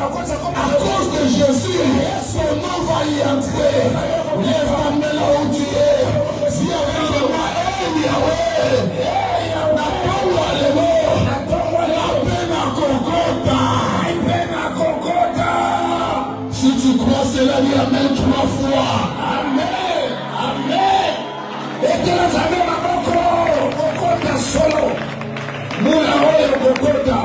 À cause de Jésus, son nom va y entrer. Lève-moi là où tu es. Si avec moi, Yahweh, Natomwa Lemo, la peine à Kokota. Si tu crois cela, dis Amen 3 fois. Amen. Amen. Et que la jamais ma Kokota solo. Moula Oyo Kokota.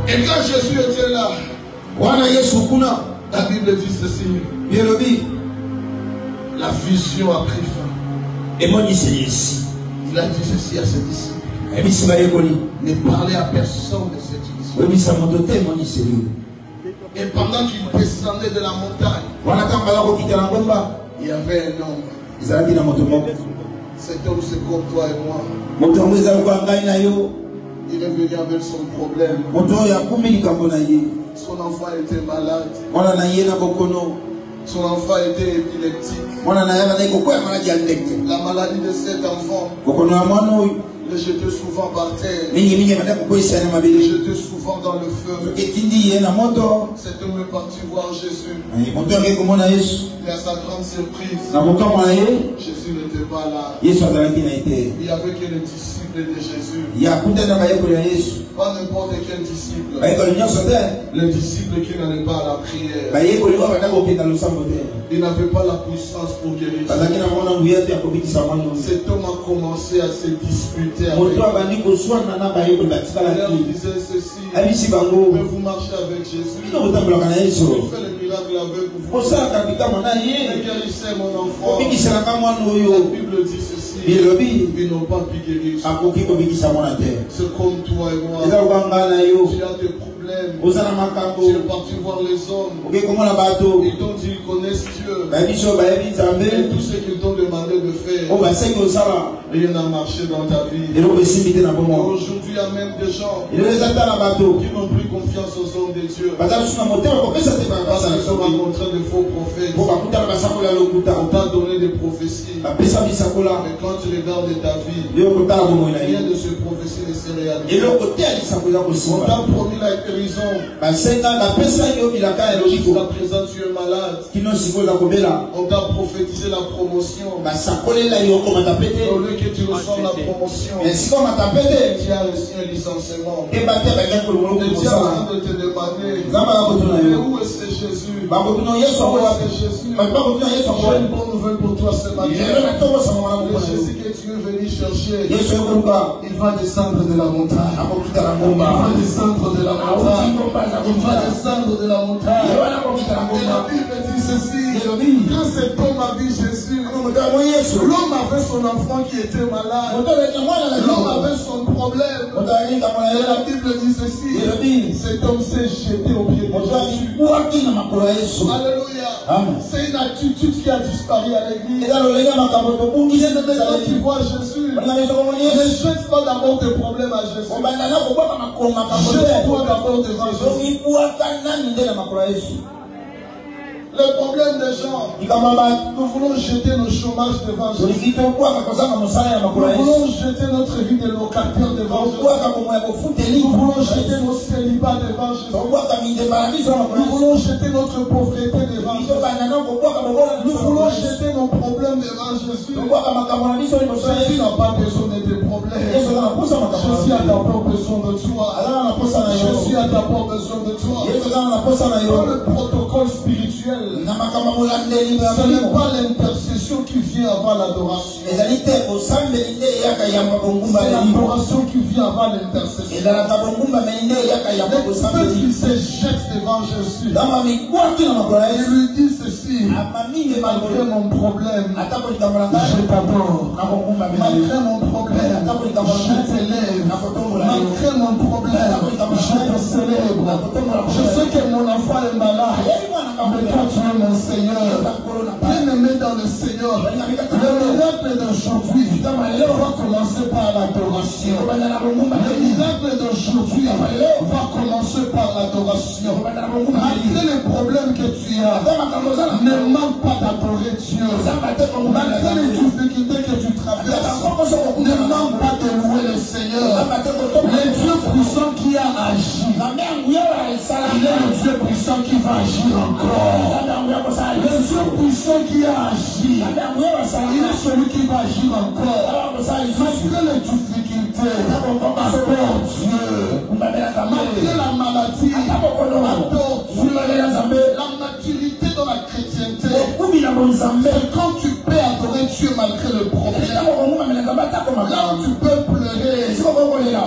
Et quand Jésus était là, la Bible dit ceci. La vision a pris fin. Il a dit ceci à ses disciples. Ne parlez à personne de cette vision. Et pendant qu'il descendait de la montagne, il y avait un homme. Cet homme, c'est comme toi et moi. Il est venu avec son problème. Son enfant était malade. Son enfant était épileptique. La maladie de cet enfant le jetait souvent par terre. Le jetait souvent dans le feu. Cet homme est parti voir Jésus. Et à sa grande surprise, Jésus n'était pas là. Il n'y avait que les disciples de Jésus. Pas n'importe quel disciple. Les disciples qui n'allaient pas à la prière. Il n'avait pas la puissance pour guérir. Cet homme a commencé à se disputer avec lui. Il disait ceci. Mais vous marchez avec Jésus. Il fait le miracle avec vous. Il guérissait mon enfant. La Bible dit ceci. Ils n'ont pas pu guérir. C'est comme toi et moi. Tu as des problèmes. Tu es parti voir les hommes. Ils t'ont dit qu'ils connaissent Dieu. Et tout ce qu'ils t'ont demandé de faire, rien n'a marché dans ta vie. Aujourd'hui, il y a même des gens qui n'ont plus confiance aux hommes de Dieu. Parce qu'ils ont rencontré de faux prophètes. On t'a donné des prophéties. Mais quand tu regardes ta vie, rien de ces prophéties ne s'est réalisé. On t'a promis la guérison. Jusqu'à présent, tu es malade. On t'a prophétisé la promotion. Au lieu que tu reçois la promotion, tu as reçu un licenciement. Et tu es en train de te demander, mais où est ce Jésus? J'ai une bonne nouvelle pour toi ce matin. Le Jésus que tu es venu chercher, il va descendre de la montagne. Il va descendre de la montagne. Il va descendre de la montagne. Et la Bible dit ceci. Quand cet homme a vu Jésus, l'homme avait son enfant qui était malade. L'homme avait son problème. Et la Bible dit ceci. Cet homme s'est jeté au pied de Jésus. Alléluia. C'est une attitude qui a disparu à l'église. Quand tu vois Jésus, ne jette pas d'abord tes problèmes à Jésus. Jette-toi d'abord devant Jésus. Le problème des gens, nous voulons jeter nos chômages devant Jésus. Nous voulons jeter notre vie de locataire devant Jésus. Nous voulons jeter nos célibats devant Jésus. Nous voulons jeter notre pauvreté devant Jésus. Nous voulons jeter nos problèmes devant Jésus. Jésus n'a pas besoin de tes problèmes. Jésus a d'abord besoin de toi. Jésus a d'abord besoin de toi. Dans le protocole spirituel, ce n'est pas l'intercession qui vient avant l'adoration. C'est l'adoration qui vient avant l'intercession. Le fait qu'il se jette devant Jésus, il lui dit ceci: malgré mon problème, je t'adore. Malgré mon problème, je t'élève. Malgré mon problème, je te célèbre. Je sais que mon enfant est malade, mais toi tu es mon Seigneur. Bien-aimé dans le Seigneur, le miracle d'aujourd'hui va commencer par l'adoration. Le miracle d'aujourd'hui va commencer par l'adoration. Malgré les problèmes que tu as, ne manque pas d'adorer Dieu. Malgré les difficultés que tu traverses, ne manque pas de louer le Seigneur, le Dieu puissant qui a agi, il est le Dieu puissant qui va agir encore. Le Dieu puissant qui a agi, il est celui qui va agir encore. Malgré les difficultés, adore Dieu. Malgré la maladie, adore Dieu. La maturité dans la chrétienté, c'est quand tu peux adorer Dieu malgré le problème. Là où tu peux pleurer,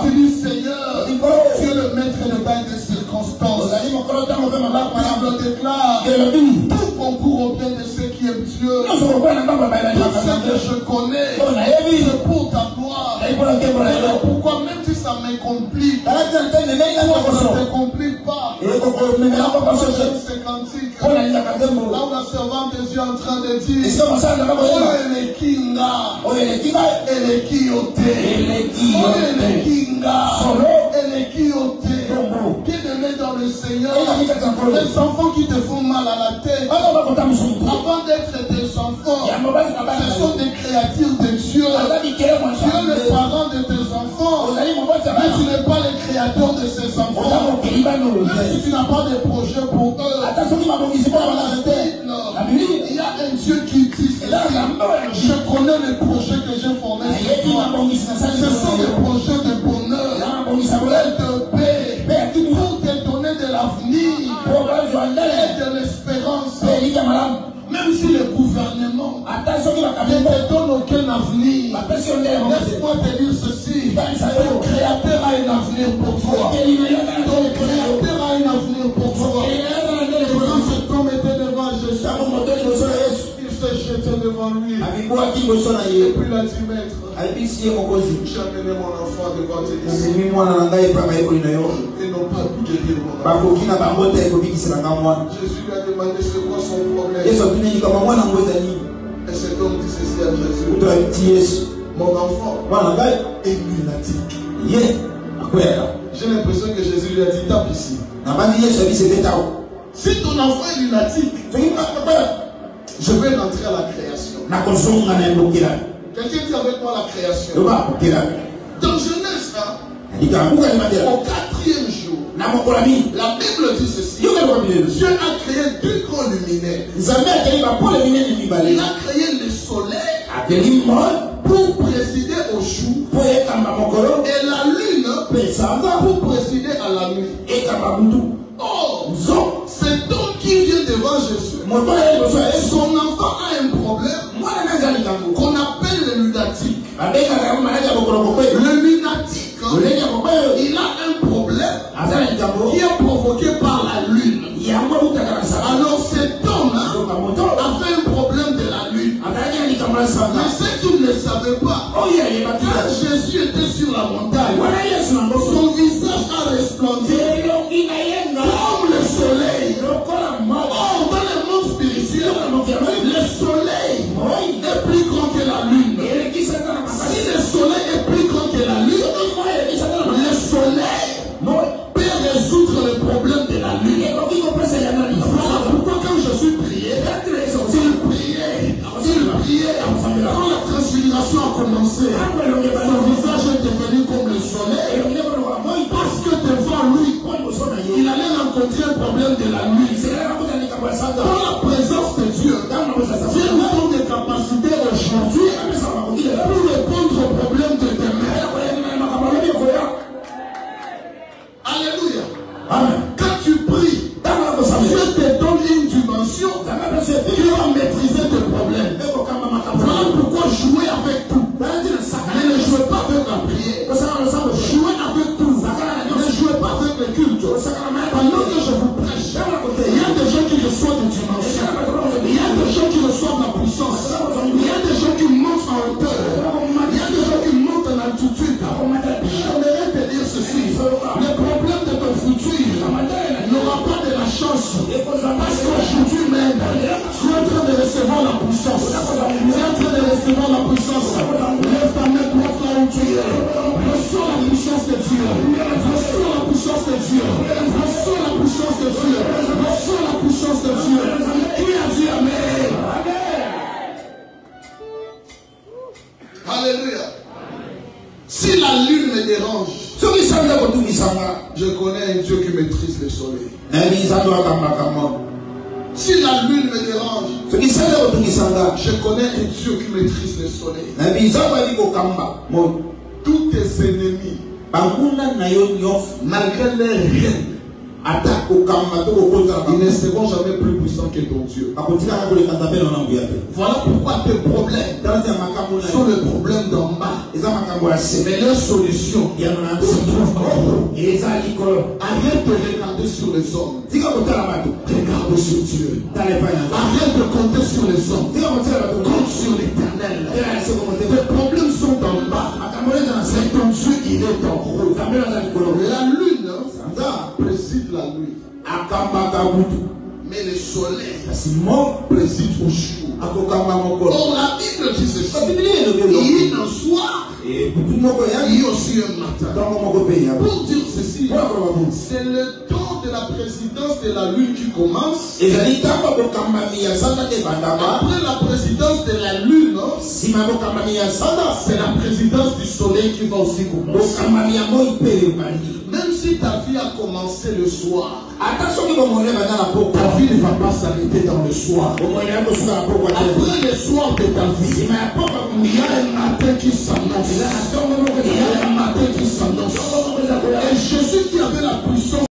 tu dis Seigneur, tu es le maître de bain des circonstances. La Bible déclare tout concourt au bien de ceux qui aiment Dieu. Tout ce que je connais, c'est pour ta gloire. Pourquoi même si ça me complique, ça ne te complique pas. C'est cantique. Là où la servante de Dieu est en train de dire, oh les kinga, et les kiote, les kinga, et les kiote. Bien-aimé dans le Seigneur, les enfants qui te font mal à la tête, avant d'être tes enfants, ce sont des créatures de Dieu. Tu es le parent de tes enfants, mais tu n'es pas le créateur de ces enfants. Même si tu n'as pas de projet pour eux, il y a un Dieu qui dit je connais les projets que j'ai formés sur toi. Ce sont des projets de bonheur, de paix, pour te donner de l'avenir et de l'espérance. Même si le gouvernement ne te donne aucun avenir, laisse-moi te dire ceci, ton créateur a un avenir pour toi. Ton créateur a un avenir pour toi. Quand cet homme était devant Jésus, il s'est jeté devant lui. Et puis il a dit, maître, j'ai amené mon enfant devant tes disciples. Ils n'ont pas pu guérir mon enfant. Jésus lui a demandé c'est quoi son problème. Et cet homme dit ceci à Jésus, mon enfant est lunatique. J'ai l'impression que Jésus lui a dit tape ici. Si ton enfant est lunatique, je vais rentrer à la création. Quelqu'un dit avec moi la création. Dans Genèse, au 4e jour, la Bible dit ceci. Dieu a créé deux grands luminaires. Il a créé le soleil pour présider au jour et la lune pour présider à la nuit. Oh, cet homme qui vient devant Jésus, son enfant a un problème qu'on appelle le lunatique. Le lunatique, il a un problème qui est provoqué par la lune. Alors cet homme a fait un problème de la lune. Mais ce qu'il ne savait pas, quand Jésus était sur la montagne, son visage a resplendi comme le soleil. Oh, dans le monde spirituel, le soleil est plus grand que la lune. Si le soleil est plus grand que la lune, le soleil peut résoudre le problème de la lune. Voilà pourquoi quand Jésus priait, il priait. Quand la transfiguration a commencé, son visage est devenu comme le soleil. Parce que devant lui, il allait rencontrer un problème de la nuit. Dans la présence de Dieu, Dieu nous donne des capacités aujourd'hui pour répondre au problème de demain. Alléluia. Amen. Quand tu pries, Dieu te donne une dimension qui va maîtriser tes problèmes. Voilà pourquoi jouer avec tout. Mais ne jouez pas avec la prière. Jouez avec tout. Ne jouez pas avec le culte. Pendant que je vous prêche, il y a des gens qui reçoivent des dimensions. Il y a des gens qui reçoivent la puissance. Il y a des gens qui montent en hauteur. Il y a des gens qui montent en altitude. J'aimerais te dire ceci. Le problème de ton futur n'aura pas de la chance. Parce qu'aujourd'hui même, tu es en train de recevoir la puissance. Tu es en train de recevoir la puissance. Lève ta main droite là où tu es. Reçois la puissance de Dieu. Reçois la puissance de Dieu. Reçois la puissance de Dieu. Reçois la puissance de Dieu. Qui a dit Amen? Alléluia. Si Si la lune me dérange, je connais un Dieu qui maîtrise le soleil. Si la lune me dérange, je connais un Dieu qui maîtrise le soleil. Tous tes ennemis, malgré leurs règles, ils ne seront jamais plus puissants que ton Dieu. Voilà pourquoi tes problèmes sont les problèmes d'en bas. Mais leur solution se trouve en haut. Arrête de regarder sur les hommes. Regarde sur Dieu. Arrête de compter sur les hommes. Compte sur l'Éternel. Tes problèmes sont en bas. Mais ton Dieu, il est en haut. La lune préside la nuit. Mais le soleil préside au jour. Or la Bible dit ceci. Il y a un soir. Il y a aussi un matin. Pour dire ceci, c'est le temps de la présidence de la lune qui commence. Après la présidence de la lune, c'est la présidence du soleil qui va aussi commencer. Même si ta vie a commencé le soir, ta vie ne va pas s'arrêter dans le soir. Après le soir de ta vie, il y a un matin qui s'annonce. Il y a un matin qui s'annonce. Et Jésus qui avait la